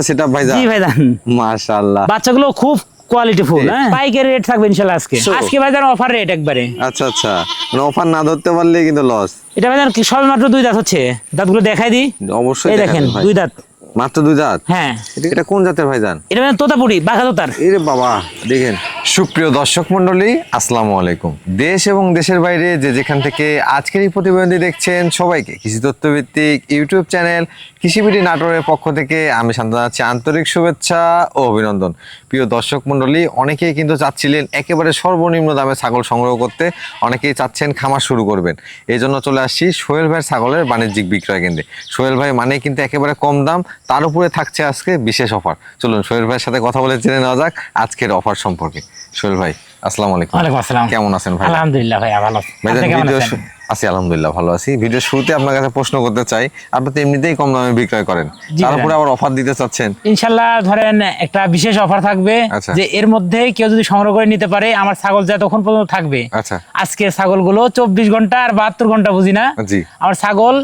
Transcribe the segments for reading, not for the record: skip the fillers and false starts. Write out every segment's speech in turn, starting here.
Setup ভাইজান। জি ভাইজান, মাশাআল্লাহ, বাচ্চাগুলো খুব কোয়ালিটি ফুল। হ্যাঁ, পাইকারি রেট থাকবে ইনশাআল্লাহ আজকে। আজকে ভাইজান অফার রেট একবারে। আচ্ছা আচ্ছা, মানে অফার না ধরতে পারলে কিন্তু লস। এটা ভাইজান কি সবেমাত্র 2 দাঁত হচ্ছে, দাঁতগুলো দেখাই দিই। অবশ্যই এই দেখেন দেখাবেন ভাই। 2 দাঁত, মাত্র 2 দাঁত। হ্যাঁ। এটা কোন জাতের ভাইজান? এটা ভাইজান তোতাপুরি, বাঘা তোতার। এরে বাবা, দেখেন। সুপ্রিয় দর্শক মন্ডলী, আসসালামু আলাইকুম। দেশ এবং দেশের বাইরে যে যেখান থেকে আজকের এই প্রতিবেদনটি দেখছেন, সবাইকে কৃষি তথ্যভিত্তিক ইউটিউব চ্যানেল কৃষিবিডি নাটোরের পক্ষ থেকে আমি শান্ত জানাচ্ছি আন্তরিক শুভেচ্ছা ও অভিনন্দন। প্রিয় দর্শক মন্ডলী, অনেকেই কিন্তু চাচ্ছিলেন একেবারে সর্বনিম্ন দামে ছাগল সংগ্রহ করতে, অনেকেই চাচ্ছেন খামার শুরু করবেন। এই জন্য চলে আসছি সোহেল ভাইয়ের ছাগলের বাণিজ্যিক বিক্রয় কেন্দ্রে। সোহেল ভাই মানে কিন্তু একেবারে কম দাম, তার উপরে থাকছে আজকে বিশেষ অফার। চলুন সোহেল ভাইয়ের সাথে কথা বলে জেনে নেওয়া যাক আজকের অফার সম্পর্কে। সোহেল ভাই, আসসালামু আলাইকুম। ওয়ালাইকুম আসসালাম। কেমন আছেন ভাই? আলহামদুলিল্লাহ ভাই, ভালো আছি। ভাইজান আপনি কেমন ভিডিও আছেন? আছি, আলহামদুলিল্লাহ ভালো আছি। ভিডিও শুরুতে আপনার কাছে প্রশ্ন করতে চাই, আপনি তো এমনিতেই কম দামে বিক্রয় করেন, জি তার ভাই। উপরে আবার অফার দিতে চাচ্ছেন। ইনশাআল্লাহ ধরেন একটা বিশেষ অফার থাকবে, আচ্ছা। যে এর মধ্যে কেউ যদি সংগ্রহ করে নিতে পারে, আমার ছাগল যতক্ষণ পর্যন্ত থাকবে। আচ্ছা। আজকে ছাগলগুলো 24 ঘন্টা আর 72 ঘন্টা বুঝি না। জি। আমার ছাগল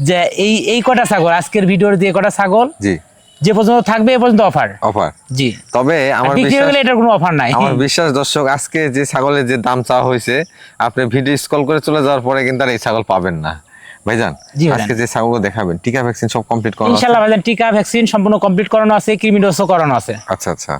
যে এই কটা ছাগল, আজকের ভিডিওর দিয়ে কটা ছাগল জি। যে পর্যন্ত থাকবে এ পর্যন্ত অফার। অফার। জি। তবে আমার বিক্রি হয়ে বিশ্বাস, গেলে এটার কোনো অফার নাই। আমার বিশ্বাস দর্শক, আজকে যে ছাগলের যে দাম চাওয়া হয়েছে, আপনি ভিডিও স্ক্রল করে চলে যাওয়ার পরে কিন্তু আর এই ছাগল পাবেন না। ভাইজান জি ভাইজান। আজকে যে ছাগল দেখাবেন, টিকা ভ্যাকসিন সব কমপ্লিট করা আছে? ইনশাআল্লাহ ভাইজান, টিকা ভ্যাকসিন সম্পূর্ণ কমপ্লিট করানো আছে, কৃমি ডোজও করানো আছে। আচ্ছা আচ্ছা।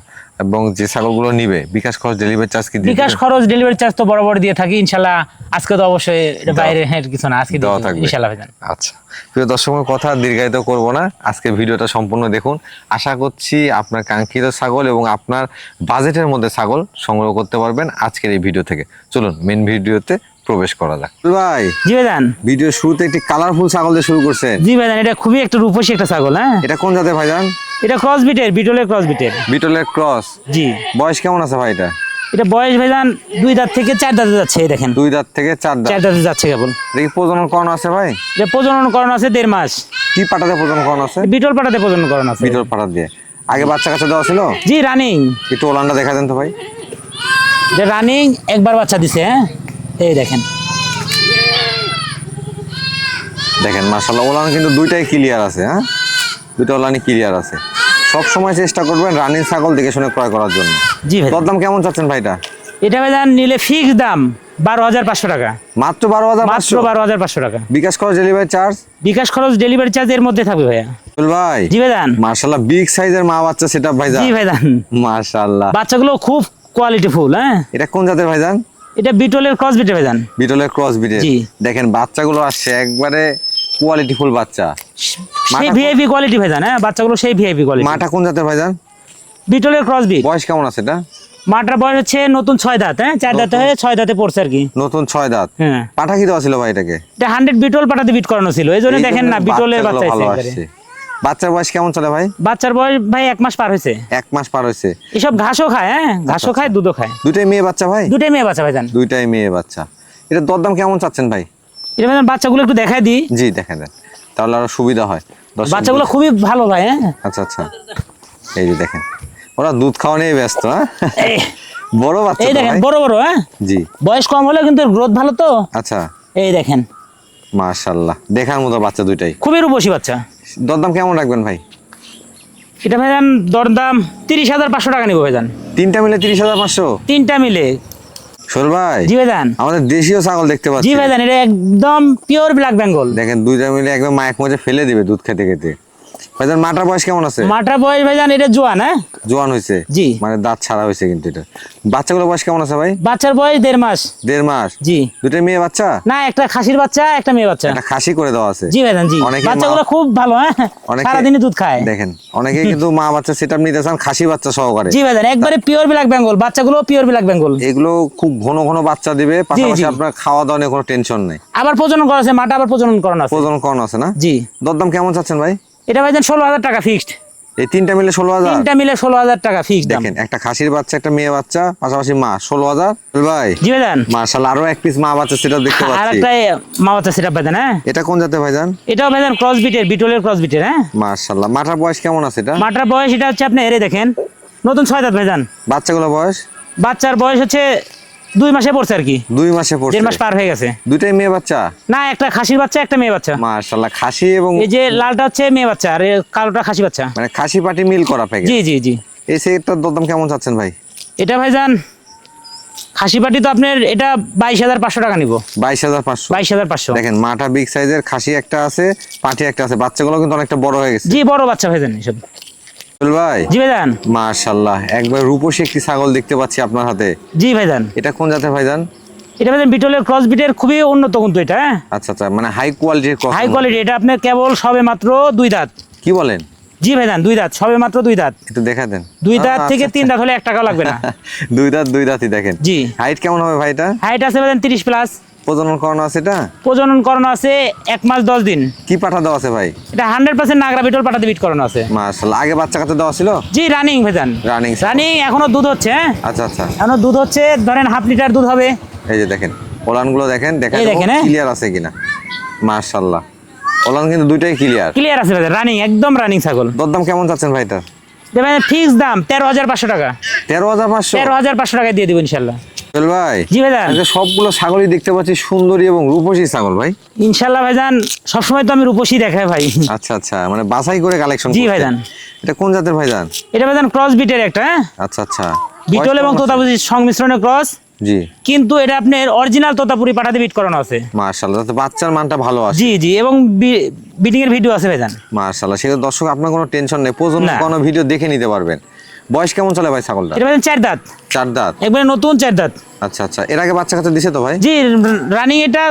এবং যে ছাগলগুলো নিবে, বিকাশ খরচ ডেলিভারি চার্জ কি দিবেন? বিকাশ খরচ ডেলিভারি চার্জ তো বরাবর দিয়ে থাকি ইনশাআল্লাহ। আজকে তো অবশ্যই এটা বাইরে কিছু না, আজকে দেওয়া দিয়ে থাকবে ইনশাআল্লাহ ভাইজান। আচ্ছা, প্রিয় দর্শকের কথা দীর্ঘায়িত করব না, আজকে ভিডিওটা সম্পূর্ণ দেখুন। আশা করছি আপনার কাঙ্ক্ষিত ছাগল এবং আপনার বাজেটের মধ্যে ছাগল সংগ্রহ করতে পারবেন আজকের এই ভিডিও থেকে। চলুন মেন ভিডিওতে প্রবেশ করা যাক। ভাই, জি ভাইজান। ভিডিও শুরুতে একটি কালারফুল ছাগল দিয়ে শুরু করছেন। জি ভাইজান, এটা খুবই একটা রূপসী একটা ছাগল। হ্যাঁ, এটা কোন জাতের ভাইজান? এটা ক্রস বিটের, বিটলের ক্রস বিটের। বিটলের ক্রস। জি। বয়স কেমন আছে ভাই এটা? এটা বয়স ভাইজান 2 দাঁত থেকে 4 দাঁতে যাচ্ছে। এই দেখেন 2 দাঁত থেকে 4 দাঁত। 4 দাঁতে যাচ্ছে কেবল। দেখি প্রজনন করানো আছে ভাই? এটা প্রজনন করানো আছে 1.5 মাস। কি পাটাতে প্রজনন করানো আছে? বিটল পাটাতে প্রজনন করানো আছে। বিটল পাটা দিয়ে। আগে বাচ্চা কাচ্চা দেওয়া ছিল? জি, রানিং। একটু ওলানটা দেখা দেন তো ভাই। এটা রানিং একবার বাচ্চা দিছে। হ্যাঁ, এই দেখেন। দেখেন মাশাআল্লাহ, ওলান কিন্তু দুইটাই ক্লিয়ার আছে। হ্যাঁ, দুইটা ওলানই ক্লিয়ার আছে। সব সময় চেষ্টা করবেন রানিং ছাগল দেখে শুনে ক্রয় করার জন্য। জি ভাই। দরদাম কেমন চাচ্ছেন ভাইটা? এটা ভাইজান নিলে ফিক্স দাম 12,500 টাকা। মাত্র 12,500? মাত্র 12,500 টাকা। বিকাশ খরচ ডেলিভারি চার্জ? বিকাশ খরচ ডেলিভারি চার্জ এর মধ্যে থাকবে ভাইয়া। ভাই জি ভাইজান। মাশাআল্লাহ, বিগ সাইজের মা বাচ্চা সেটআপ ভাইজান। জি ভাইজান। মাশাআল্লাহ, বাচ্চাগুলো খুব কোয়ালিটি ফুল। হ্যাঁ, এটা কোন জাতের ভাইজান? এটা বিটলের ক্রস বিটের ভাইজান। বিটলের ক্রস বিটের। জি। দেখেন বাচ্চাগুলো আসছে একবারে কোয়ালিটিফুল বাচ্চা। সেই ভিআইপি কোয়ালিটি ভাইজান। হ্যাঁ, বাচ্চাগুলো সেই ভিআইপি কোয়ালিটি। মাটা কোন জাতের ভাইজান? বিটলের ক্রস বিট। বয়স কেমন আছে এটা? মাটার বয়স হচ্ছে নতুন 6 দাঁত। হ্যাঁ, 4 দাঁতে হয়ে 6 দাঁতে পড়ছে আর কি। নতুন 6 দাঁত। হ্যাঁ। পাঠা কি দেওয়া ছিল ভাই এটাকে? এটা 100 বিটল পাটাতে বিট করানো ছিল, এই জন্য দেখেন না বিটলের বাচ্চা ভালো এসে আসছে। বাচ্চার বয়স কেমন চলে ভাই? বাচ্চার বয়স ভাই 1 মাস পার হয়েছে। 1 মাস পার হয়েছে। এসব ঘাসও খায়। হ্যাঁ, ঘাসও খায়, দুধও খায়। দুইটাই মেয়ে বাচ্চা ভাই? দুটাই মেয়ে বাচ্চা ভাইজান। দুইটাই মেয়ে বাচ্চা। এটা দরদাম কেমন চাচ্ছেন ভাই? এটা ভাইজান বাচ্চাগুলো একটু দেখাই দিই। জি দেখেন দেন, তাহলে আরো সুবিধা হয়। বাচ্চাগুলো খুবই ভালো ভাই। হ্যাঁ, আচ্ছা আচ্ছা, এই যে দেখেন, ওরা দুধ খাওয়া নিয়ে ব্যস্ত। হ্যাঁ, এই বড় বাচ্চা এই তো দেখেন, ভাই? বড় বড়। হ্যাঁ, জি। বয়স কম হলেও কিন্তু গ্রোথ ভালো তো। আচ্ছা, এই দেখেন মাশাআল্লাহ, দেখার মতো বাচ্চা দুইটাই। খুবই রূপসী বাচ্চা। দরদাম কেমন রাখবেন ভাই? এটা ভাইজান দরদাম 30,500 টাকা নিবো ভাইজান। তিনটা মিলে 30,500? তিনটা মিলে। সোহেল ভাই, জি ভাইজান। আমাদের দেশীয় ছাগল দেখতে পাচ্ছি। জি ভাইজান, এটা একদম পিওর ব্ল্যাক বেঙ্গল। দেখেন দুইটা মিলে একদম মায়ের মধ্যে ফেলে দিবে দুধ খেতে খেতে। ভাইজান মাটার বয়স কেমন আছে? মাটার বয়স ভাইজান এটা জোয়ান। হ্যাঁ, জোয়ান হয়েছে? জি। মানে দাঁত ছাড়া হয়েছে কিন্তু এটা। বাচ্চাগুলোর বয়স কেমন আছে ভাই? বাচ্চার বয়স 1.5 মাস। 1.5 মাস? জি। দুটো মেয়ে বাচ্চা? না, একটা খাসির বাচ্চা, একটা মেয়ে বাচ্চা। একটা খাসি করে দেওয়া আছে? জি ভাইজান। জি, অনেকে বাচ্চাগুলো খুব ভালো। হ্যাঁ, সারাদিনই দুধ খায়। দেখেন অনেকে কিন্তু মা বাচ্চা সেটআপ নিতে চান খাসি বাচ্চা সহকারে। জি ভাইজান, একবারে পিওর ব্ল্যাক বেঙ্গল। বাচ্চাগুলো পিওর ব্ল্যাক বেঙ্গল। এগুলো খুব ঘন ঘন বাচ্চা দিবে, পাশাপাশি আপনার খাওয়া দাওয়া নিয়ে কোনো টেনশন নেই। আবার প্রজনন করা আছে, মাটা আবার প্রজনন করানো আছে। প্রজনন করানো আছে না? জি। দরদাম কেমন চাচ্ছেন ভাই? এটা ভাইজান 16,000 টাকা ফিক্সড। এই তিনটা মিলে 16,000? তিনটা মিলে 16,000 টাকা ফিক্সড দাম। দেখেন একটা খাসির বাচ্চা, একটা মেয়ে বাচ্চা, পাশাপাশি মা, 16,000 ভাই। জি ভাইজান। মাশাআল্লাহ, আরো এক পিস মা বাচ্চা সেটা দেখতে আর পাচ্ছি। একটা মা বাচ্চা সেটা ভাইজান। হ্যাঁ, এটা কোন জাতের ভাইজান? এটাও ভাইজান ক্রস বিটের, বিটলের ক্রস বিটের। হ্যাঁ, মাশাআল্লাহ, মাটার বয়স কেমন আছে এটা? মাটার বয়স এটা হচ্ছে আপনি এরে দেখেন নতুন 6 দাঁত ভাইজান। বাচ্চাগুলো বয়স? বাচ্চার বয়স হচ্ছে 2 মাসে পড়ছে আর কি, 2 মাসে পড়ছে, 1.5 মাস পার হয়ে গেছে। দুইটাই মেয়ে বাচ্চা? না, একটা খাসির বাচ্চা, একটা মেয়ে বাচ্চা। মাশাআল্লাহ, খাসি এবং এই যে লালটা হচ্ছে মেয়ে বাচ্চা আর এই কালোটা খাসি বাচ্চা। মানে খাসি পাটি মিল করা প্যাকেজ। জি জি জি। এই সেটটার দরদাম কেমন চাচ্ছেন ভাই? এটা ভাইজান খাসি পাটি তো আপনার এটা 22,500 টাকা নিব। 22,500? 22,500। দেখেন মাটা বিগ সাইজের, খাসি একটা আছে, পাটি একটা আছে, বাচ্চাগুলো কিন্তু অনেকটা বড় হয়ে গেছে। জি, বড় বাচ্চা ভাইজান এসব। ভাই জি ভাইজান। মাশাআল্লাহ, একবার রূপসী একটি ছাগল দেখতে পাচ্ছি আপনার হাতে। জি ভাইজান। এটা কোন জাতের ভাইজান? এটা ভাইজান বিটলের ক্রস বিটের খুবই উন্নত কিন্তু এটা। আচ্ছা আচ্ছা, মানে হাই কোয়ালিটির ক্রস। High quality. এটা আপনার কেবল সবে মাত্র 2 দাঁত। কি বলেন? জি ভাইজান, 2 দাঁত, সবে মাত্র 2 দাঁত। একটু দেখা দেন। 2 দাঁত থেকে 3 দাঁত হলে 1 টাকাও লাগবে না। 2 দাঁতই দেখেন। জি। হাইট কেমন হবে ভাই এটা? হাইট আছে ভাইজান 30 প্লাস। প্রজনন করানো আছে এটা? প্রজনন করানো আছে 1 মাস 10 দিন। কি পাঠা দেওয়া আছে ভাই? এটা 100% নাগরা বিটল পাটাতে বিট করানো আছে। মাশাআল্লাহ, আগে বাচ্চা কাচ্চা দেওয়া ছিল? জি, রানিং ভাইজান। রানিং এখনো দুধ হচ্ছে। হ্যাঁ, আচ্ছা আচ্ছা, এখনো দুধ হচ্ছে, ধরেন 1/2 লিটার দুধ হবে। এই যে দেখেন ওলানগুলো দেখেন, দেখা এই দেখেন, হ্যাঁ। ক্লিয়ার আছে কিনা। মাশাআল্লাহ, ওলান কিন্তু দুইটাই ক্লিয়ার। ক্লিয়ার আছে ভাইজান, রানিং, একদম রানিং ছাগল। দরদাম কেমন চাচ্ছেন ভাইটার? ভাইজান ফিক্স দাম 13,500 টাকা। 13,500? 13,500 টাকায় দিয়ে দিব ইনশাল্লাহ। চল ভাই। জি ভাইজান। আচ্ছা, সবগুলো ছাগলই দেখতে পাচ্ছি সুন্দরী এবং রূপসী ছাগল ভাই। ইনশাল্লাহ ভাইজান, সবসময় তো আমি রূপসী দেখাই ভাই। আচ্ছা আচ্ছা, মানে বাছাই করে কালেকশন। জি ভাইজান। এটা কোন জাতের ভাইজান? এটা ভাইজান ক্রস বিটের একটা। হ্যাঁ, আচ্ছা আচ্ছা, বিটল এবং তোতাপুরি সংমিশ্রণের ক্রস। জি। কিন্তু এটা আপনার অরিজিনাল তোতাপুরি পাঠাতে বিট করানো আছে। মাশাআল্লাহ, তো বাচ্চার মানটা ভালো আছে। জি জি, এবং বিটিং এর ভিডিও আছে ভাইজান। মাশাআল্লাহ, সেটা দর্শক আপনার কোনো টেনশন নেই, প্রজনন না। কোনো ভিডিও দেখে নিতে পারবেন। বয়স কেমন চলে ভাই ছাগলটা? এটা ভাইজান 4 দাঁত। 4 দাঁত? একবারে নতুন 4 দাঁত। আচ্ছা আচ্ছা, এর আগে বাচ্চা কাচ্চা দিছে তো ভাই? জি, রানিং এটা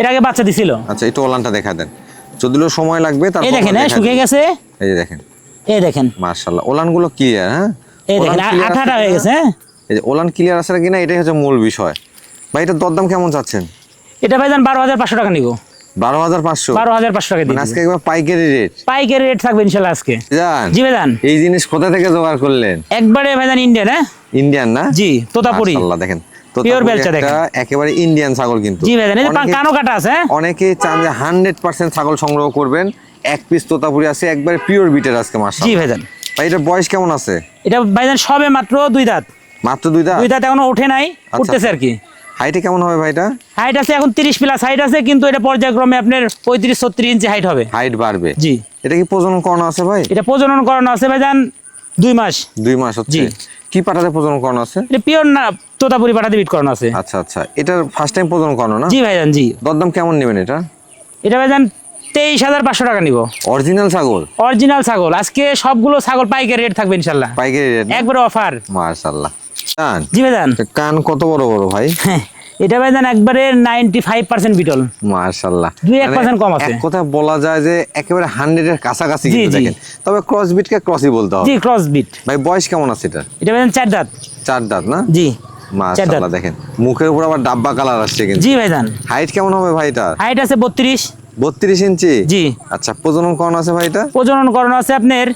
এর আগে বাচ্চা দিছিল। আচ্ছা, একটু ওলানটা দেখা দেন, যদিও সময় লাগবে। তারপর এই দেখেন, হ্যাঁ, শুকিয়ে গেছে। এই যে দেখেন, এই দেখেন, মাশাআল্লাহ, ওলানগুলো ক্লিয়ার। হ্যাঁ, এই দেখেন, আঠাটা হয়ে গেছে। হ্যাঁ, এই যে ওলান ক্লিয়ার আছে কিনা এটাই হচ্ছে মূল বিষয়। ভাই এটার দরদাম কেমন চাচ্ছেন? এটা ভাইজান 12,500 টাকা নিব। 12,500? 12,500 টাকা মানে দিই। আজকে একবার পাইকারি রেট? পাইকারি রেট থাকবে ইনশাআল্লাহ আজকে। জান জি ভাইজান। এই জিনিস কোথা থেকে জোগাড় করলেন? একবারে ভাইজান ইন্ডিয়ান। হ্যাঁ, ইন্ডিয়ান না? জি, তোতাপুরি। মাশাআল্লাহ, দেখেন Pure বেলচা দেখেন। একেবারে ইন্ডিয়ান ছাগল কিন্তু। জি ভাইজান, এই যে কানো কাটা আছে। হ্যাঁ, অনেকে চান যে 100% ছাগল সংগ্রহ করবেন, এক পিস তোতাপুরি আছে, একবারে পিওর বিটের আজকে। জি মাশাআল্লাহ ভাইজান। ভাই এটার বয়স কেমন আছে? এটা ভাইজান সবে মাত্র 2 দাঁত। মাত্র 2 দাঁত? 2 দাঁত এখনো ওঠে নাই, উঠতেছে আর কি। হাইটে কেমন হবে ভাইটা? হাইট আছে এখন 30 প্লাস হাইট আছে, কিন্তু এটা পর্যায়ক্রমে আপনার 35-36 ইঞ্চি হাইট হবে। হাইট বাড়বে? জি। এটা কি প্রজনন করানো আছে ভাই? এটা প্রজনন করানো আছে ভাইজান 2 মাস। 2 মাস হচ্ছে? জি। কি পাটাতে প্রজনন করানো আছে? এটা পিওর না তোতাপুরি পাঠাতে বিট করানো আছে। আচ্ছা আচ্ছা, এটার ফার্স্ট টাইম প্রজনন করানো না? জি ভাইজান। জি। দরদাম কেমন নেবেন এটা? এটা ভাইজান 23,500 টাকা নিব। অরিজিনাল ছাগল? অরিজিনাল ছাগল। আজকে সবগুলো ছাগল পাইকারি রেট থাকবে ইনশাআল্লাহ। পাইকারি রেট? একবারে অফার। মাশাআল্লাহ। জান জি ভাইজান। কান কত বড় বড় ভাই! এটা ভাইজান একবারে 95% বিটল। মাশাআল্লাহ, 2-1% কম আছে। এক কথা বলা যায় যে একেবারে 100 এর কাছাকাছি জি, কিন্তু জি। দেখেন। তবে ক্রস বিটকে ক্রসই বলতে হবে। জি, ক্রস বিট। ভাই বয়স কেমন আছে এটা? এটা ভাইজান 4 দাঁত। 4 দাঁত না? জি। মাশাআল্লাহ, দেখেন মুখের উপর আবার ডাব্বা কালার আসছে কিন্তু। জি ভাইজান। হাইট কেমন হবে ভাই এটা? হাইট আছে 32। 32 ইঞ্চি? জি। আচ্ছা, প্রজনন করানো আছে ভাই এটা? প্রজনন করানো আছে আপনার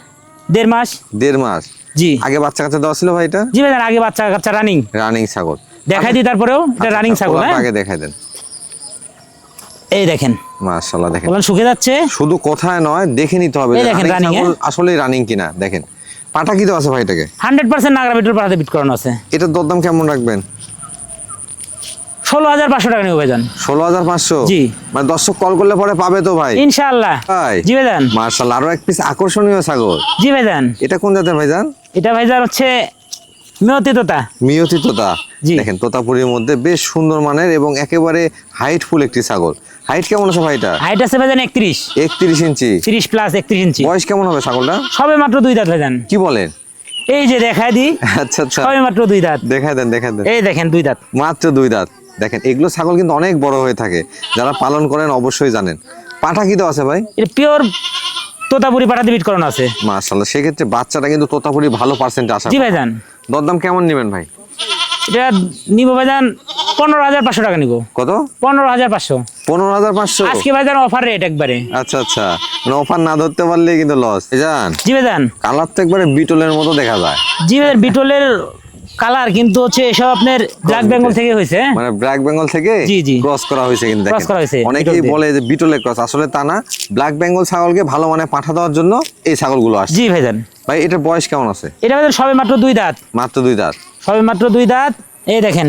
1.5 মাস। 1.5 মাস? জি। আগে বাচ্চা কাচ্চা দেওয়া ছিল ভাই এটা? জি ভাইজান, আগে বাচ্চা কাচ্চা রানিং। রানিং ছাগল দেখাই দিই তারপরেও, এটা রানিং ছাগল। হ্যাঁ, আগে দেখাই দেন। এই দেখেন, মাশাআল্লাহ, দেখেন বলেন শুকিয়ে যাচ্ছে। শুধু কথায় নয়, দেখে নিতে হবে এই যে দেখেন, রানিং running, ছাগল আসলে রানিং কিনা। দেখেন পাটা কি দেওয়া আছে ভাই এটাকে? 100% নাগরা বিটল পাঠাতে বিট করানো আছে। এটার দরদাম কেমন রাখবেন? 16,500 টাকা নিব ভাইজান। 16,500? জি। মানে দর্শক কল করলে পরে পাবে তো ভাই? ইনশাআল্লাহ। ভাই জি ভাইজান। মাশাআল্লাহ, আরো এক পিস আকর্ষণীয় ছাগল। জি ভাইজান। এটা কোন জাতের ভাইজান? এটা ভাইজান হচ্ছে মিয়তি তোতা। মিয়তি তোতা? জি। দেখেন তোতাপুরির মধ্যে বেশ সুন্দর মানের এবং একেবারে হাইটফুল একটি ছাগল। হাইট কেমন আছে ভাইটা? হাইট আছে ভাইজান 31। 31 ইঞ্চি? 30 প্লাস 31 ইঞ্চি। বয়স কেমন হবে ছাগলটা? সবে মাত্র 2 দাঁত ভাইজান। কি বলেন? এই যে দেখাই দিই, আচ্ছা আচ্ছা, সবে মাত্র 2 দাঁত। দেখাই দেন দেখাই দেন। এই দেখেন 2 দাঁত। মাত্র 2 দাঁত। দেখেন এগুলো ছাগল কিন্তু অনেক বড় হয়ে থাকে, যারা পালন করেন অবশ্যই জানেন। পাঠা কি দেওয়া আছে ভাই? এটা পিওর তোতাপুরি পাঠাতে বিট করানো আছে। মাশাআল্লাহ, সেক্ষেত্রে বাচ্চাটা কিন্তু তোতাপুরি ভালো পার্সেন্ট আশা জি করি। ভাইজান। দরদাম কেমন নেবেন ভাই? এটা নিব ভাইজান 15,500 টাকা নিব। কত? 15,500। 15,500? আজকে ভাইজান অফার রেট একবারে। আচ্ছা আচ্ছা, মানে অফার না ধরতে পারলে কিন্তু লস। জান জি ভাইজান। কালার তো একবারে বিটলের মতো দেখা যায়। জি ভাইজান, বিটলের কালার কিন্তু হচ্ছে এসব আপনার ব্ল্যাক বেঙ্গল থেকে হয়েছে। মানে ব্ল্যাক বেঙ্গল থেকে জি, জি। ক্রস করা হয়েছে কিন্তু Cross করা হয়েছে, দেখেন। অনেকেই বিটল দিয়ে। বলে যে বিটলের ক্রস, আসলে তা না। ব্ল্যাক বেঙ্গল ছাগলকে ভালো মানে পাঠা দেওয়ার জন্য এই ছাগলগুলো আসছে। জি ভাইজান। ভাই এটার বয়স কেমন আছে? এটা ভাইজান সবে মাত্র 2 দাঁত। মাত্র 2 দাঁত? সবে মাত্র 2 দাঁত। এই দেখেন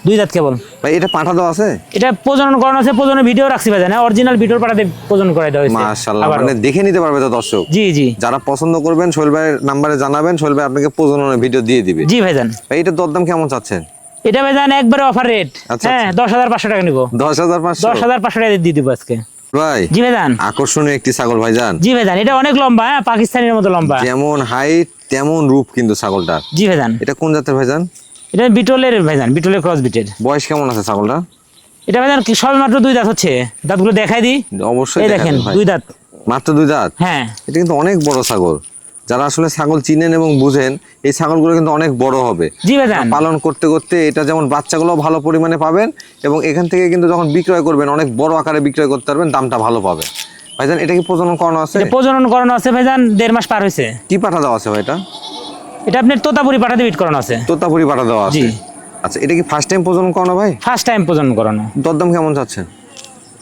দুই দাঁত কেবল। ভাই এটা পাঠা দেওয়া আছে? এটা প্রজনন করানো আছে, প্রজননের ভিডিও রাখছি ভাইজান, অরিজিনাল ভিডিওর পাঠাতে প্রজনন করে দেওয়া হয়েছে। মাশাআল্লাহ, আবারও। মানে দেখে নিতে পারবে তো দর্শক? জি জি যারা পছন্দ করবেন সোহেল ভাইয়ের নাম্বারে জানাবেন, সোহেল ভাই আপনাকে প্রজননের ভিডিও দিয়ে দিবে। জি ভাইজান। ভাই এটা দরদাম কেমন চাচ্ছেন? এটা ভাইজান একবারে অফার রেট। আচ্ছা, হ্যাঁ, 10,500 টাকা নিব। 10,500? 10,500 টাকা দিয়ে দিব আজকে। ভাই জি ভাইজান। আকর্ষণীয় একটি ছাগল ভাইজান। জি ভাইজান, এটা অনেক লম্বা, হ্যাঁ, পাকিস্তানের মতো লম্বা। যেমন হাইট তেমন রূপ কিন্তু ছাগলটার। জি ভাইজান। এটা কোন জাতের ভাইজান? এটা বিটলের ভাইজান, বিটলের ক্রস বিটের। বয়স কেমন আছে ছাগলটা? এটা ভাইজান সবে মাত্র দুই দাঁত হচ্ছে। দাঁতগুলো দেখাই দিই। অবশ্যই এই দেখেন দেখাবেন ভাই। দুই দাঁত। মাত্র 2 দাঁত? হ্যাঁ। এটা কিন্তু অনেক বড় ছাগল। যারা আসলে ছাগল চিনেন এবং বুঝেন, এই ছাগলগুলো কিন্তু অনেক বড় হবে। জি ভাইজান। পালন করতে করতে এটা যেমন বাচ্চাগুলো ভালো পরিমাণে পাবেন, এবং এখান থেকে কিন্তু যখন বিক্রয় করবেন অনেক বড় আকারে বিক্রয় করতে পারবেন, দামটা ভালো পাবেন। ভাইজান এটা কি প্রজনন করানো আছে? এটা প্রজনন করানো আছে ভাইজান, 1.5 মাস পার হয়েছে। কি পাঠা দেওয়া আছে ভাই এটা? এটা আপনার তোতাপুরি পাঠাতে বিট করানো আছে। তোতাপুরি পাঠা দেওয়া আছে? জি। আচ্ছা, এটা কি ফার্স্ট টাইম প্রজনন করানো ভাই? ফার্স্ট টাইম প্রজনন করানো। দরদাম কেমন চাচ্ছেন?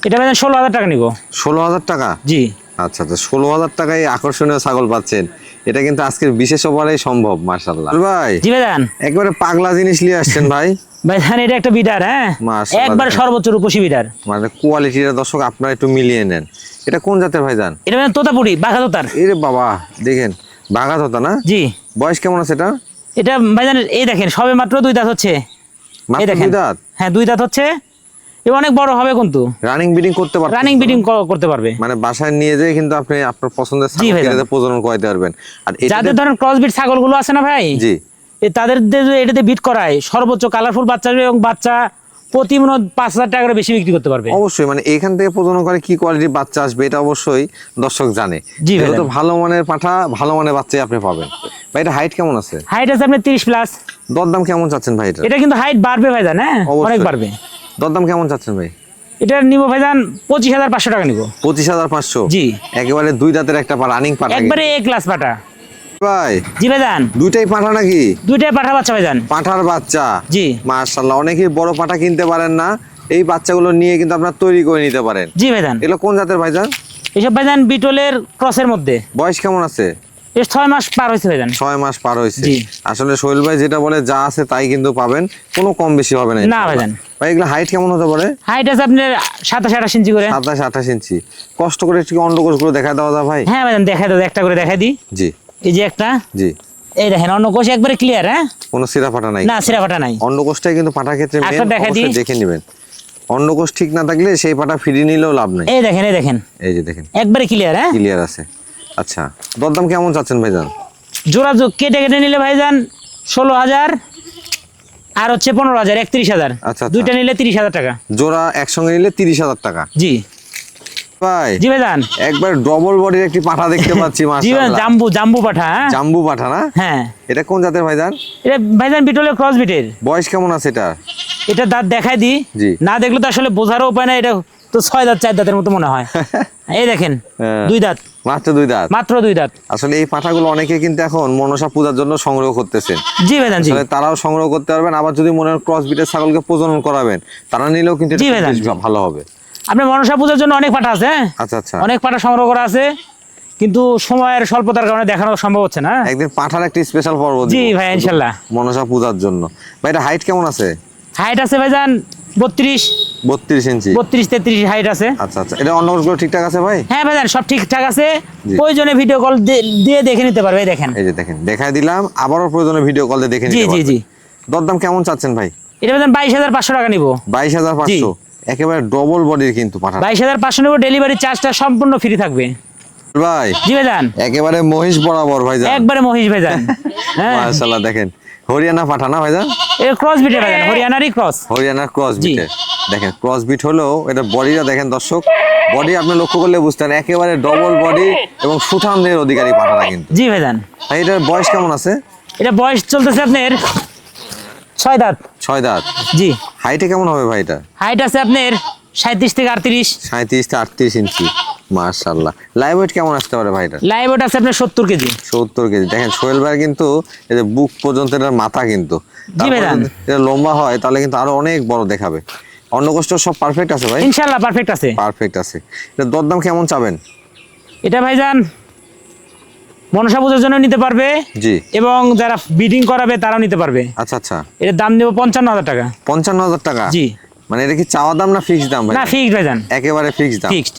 এটা ভাইজান 16,000 টাকা নিব। 16,000 টাকা? জি। আচ্ছা আচ্ছা, 16,000 টাকায় আকর্ষণীয় ছাগল পাচ্ছেন। এটা কিন্তু আজকের বিশেষ অফারেই সম্ভব। মাশাআল্লাহ ভাই, জি ভাইজান। একবারে পাগলা জিনিস নিয়ে আসছেন ভাই। ভাইজান এটা একটা বিডার, হ্যাঁ, মাশাআল্লাহ, একবার দেখেন। সর্বোচ্চ রূপসী বিডার। মানে কোয়ালিটিটা দর্শক আপনারা একটু মিলিয়ে নেন। এটা কোন জাতের ভাইজান? এটা ভাইজান তোতাপুরি, বাঘা তোতার। এরে বাবা, দেখেন বাঘাত হতা না? জি। বয়স কেমন আছে এটা? এটা ভাইজান এই দেখেন সবে মাত্র দুই দাঁত হচ্ছে। এই মাত্র দেখেন। 2 দাঁত? হ্যাঁ, দুই দাঁত হচ্ছে। এ অনেক বড় হবে কিন্তু। রানিং ব্রিডিং করতে পারবেন? রানিং বিডিং করতে পারবে। মানে বাসায় নিয়ে যেয়ে কিন্তু আপনি আপনার পছন্দের ছাগল ভাইজান। কিনে প্রজনন করাতে পারবেন। আর যাদের ধরেন ক্রস বিট ছাগলগুলো আছে না ভাই, জি, তাদের এটাতে বিট করায় সর্বোচ্চ কালারফুল বাচ্চা আসবে, এবং বাচ্চা প্রতি মনে হয় 5,000 টাকা করে বেশি বিক্রি করতে পারবে। অবশ্যই মানে এখান থেকে প্রজনন করে কি কোয়ালিটির বাচ্চা আসবে এটা অবশ্যই দর্শক জানে। জি ভাইজান। যেহেতু ভালো মানের পাঠা, ভালো মানের বাচ্চাই আপনি পাবেন। ভাই এটা হাইট কেমন আছে? হাইট আছে আপনার 30 প্লাস। দরদাম কেমন চাচ্ছেন ভাই এটা? এটা কিন্তু হাইট বাড়বে ভাইজান, হ্যাঁ, অবশ্যই। অনেক বাড়বে। দরদাম কেমন চাচ্ছেন ভাই? এটা নিব ভাইজান 25,500 টাকা নিব। 25,500? জি। একেবারে 2 দাঁতের একটা রানিং পাঠা? একবারে এ ক্লাস পাঠা। ভাই জি ভাইজান। দুইটাই পাঠা নাকি? দুইটাই পাঠা বাচ্চা ভাইজান। পাঠার বাচ্চা? জি। মাশাআল্লাহ, অনেকেই বড় পাঠা কিনতে পারেন না, এই বাচ্চাগুলো নিয়ে কিন্তু আপনারা তৈরি করে নিতে পারেন। জি ভাইজান। এগুলো কোন জাতের ভাইজান? এসব ভাইজান বিটলের ক্রসের মধ্যে। বয়স কেমন আছে? এর 6 মাস পার হয়েছে ভাইজান। 6 মাস পার হয়েছে? জি। আসলে সোহেল ভাই যেটা বলে যা আছে তাই কিন্তু পাবেন, কোনো কম বেশি হবে না। না ভাইজান। ভাই এগুলো হাইট কেমন হতে পারে? হাইট আছে আপনার 27-28 ইঞ্চি করে। 27-28 ইঞ্চি। কষ্ট করে একটু অন্ডকোষগুলো দেখা দেওয়া যায় ভাই? হ্যাঁ ভাইজান, দেখাই দাও, একটা করে দেখাই দিই। জি এই যে একটা, জি। এই দেখেন অন্নকোষ একবারে ক্লিয়ার, হ্যাঁ, কোনো সিরা ফাটা নাই? না সিরা ফাটা নাই। অন্ডকোষটাই কিন্তু পাঠার ক্ষেত্রে একটা মেন, দেখাই দিই। অবশ্যই দেখে নেবেন। অন্ডকোষ ঠিক না থাকলে সেই পাঠা ফিরিয়ে নিলেও লাভ নাই। এই দেখেন, এই দেখেন এই যে দেখেন একবারে ক্লিয়ার, হ্যাঁ। ক্লিয়ার আছে। আচ্ছা, দরদাম কেমন চাচ্ছেন ভাইজান? জোড়া কেটে কেটে নিলে ভাইজান 16,000, আর হচ্ছে 15,000, 31,000। আচ্ছা, আচ্ছা। দুইটা নিলে 30,000 টাকা। জোড়া একসঙ্গে নিলে 30,000 টাকা? জি ভাই জি ভাইজান। একবার ডবল বডির একটি পাঠা দেখতে পাচ্ছি। জি ভাইজান, মাশাআল্লাহ, জাম্বু জাম্বু পাঠা, হ্যাঁ? জাম্বু পাঠা না? হ্যাঁ। এটা কোন জাতের ভাইজান? এটা ভাইজান বিটলের ক্রস বিটের। বয়স কেমন আছে এটা? এটা দাঁত দেখাই দিই। জি। না দেখলে তো আসলে বোঝারও উপায় না, এটা তো 6 দাঁত 4 দাঁতের মতো মনে হয়। এই দেখেন হ্যাঁ। 2 দাঁত, মাত্র 2 দাঁত? মাত্র 2 দাঁত। আসলে এই পাঠাগুলো অনেকে কিন্তু এখন মনসা পূজার জন্য সংগ্রহ করতেছেন। জি ভাইজান। জি আসলে তারাও সংগ্রহ করতে পারবেন, আবার যদি মনে হয় ক্রস বিটের ছাগলকে প্রজনন করাবেন তারা নিলেও কিন্তু এটা জি খুব ভাইজান। বেশ ভালো হবে। আপনার মনসা পূজার জন্য অনেক পাঠা আছে, হ্যাঁ? আচ্ছা আচ্ছা। অনেক পাঠা সংগ্রহ করা আছে, কিন্তু সময়ের স্বল্পতার কারণে দেখানো সম্ভব হচ্ছে না। একদিন পাঠার একটা স্পেশাল পর্ব দিব জি ভাই, ইনশাল্লাহ। মনসা পূজার জন্য। ভাই এটা হাইট কেমন আছে? হাইট আছে ভাইজান 32 ইঞ্চি? 33 হাইট আছে। আচ্ছা আচ্ছা, এটা অন্ডকোষগুলো ঠিকঠাক আছে ভাই? হ্যাঁ ভাইজান, সব ঠিকঠাক আছে। জি। প্রয়োজনে ভিডিও কল দিয়ে দেখে নিতে পারবে। এই দেখেন। এই যে দেখেন, দেখাই দিলাম, আবারও প্রয়োজনে ভিডিও কল দিয়ে দেখে জি নিতে জি পারবেন। জি। দরদাম কেমন চাচ্ছেন ভাই? এটা ভাইজান 22,500 টাকা নিব। 22,500? একেবারে ডবল বডির কিন্তু পাঠা। 22,500 নিব। ডেলিভারি চার্জটা সম্পূর্ণ ফ্রি থাকবে ভাই জি ভাইজান। একেবারে মহিষ বরাবর ভাইজান। একবারে মহিষ ভাইজান। হ্যাঁ, মাশাআল্লাহ, দেখেন হরিয়ানা পাঠা না ভাইজান? এটা ক্রস বিটের ভাইজান, হরিয়ানারই ক্রস। হরিয়ানার ক্রস জি। বিটের। দেখেন ক্রস বিট হলেও এটা বডিটা দেখেন দর্শক, বডি আপনি লক্ষ্য করলে বুঝতেন একেবারে ডবল বডি এবং সুঠামদের অধিকারী পাঠাটা কিন্তু। জি ভাইজান। ভাই এটার বয়স কেমন আছে? এটা বয়স চলতেছে আপনার 6 দাঁত। 6 দাঁত? জি। হাইটে কেমন হবে ভাই এটা? হাইট আছে আপনার 37 থেকে 38। 37-38 ইঞ্চি। মাশাআল্লাহ, লাইভ ওয়েট কেমন আসতে পারে ভাই এটা? লাইভ ওয়েট আছে আপনার 70 কেজি। 70 কেজি। দেখেন সোহেল ভাই কিন্তু এই যে বুক পর্যন্ত এটার মাথা কিন্তু, তারপরে ভাইজান। যদি এটা লম্বা হয় তাহলে কিন্তু আরো অনেক বড় দেখাবে। অন্নকোষ্ঠ সব পারফেক্ট আছে ভাই? ইনশাআল্লাহ পারফেক্ট আছে। পারফেক্ট আছে। এটা দরদাম কেমন চাবেন? এটা ভাইজান মনসা পূজার জন্য নিতে পারবে জি। এবং যারা বিডিং করাবে তারাও নিতে পারবে। আচ্ছা আচ্ছা, এর দাম দেবো 55,000 টাকা। 55,000 টাকা? জি। মানে এটা কি চাওয়া দাম না ফিক্সড দাম ভাই? না, ফিক্সড ভাইজান, একেবারে ফিক্সড দাম। ফিক্সড।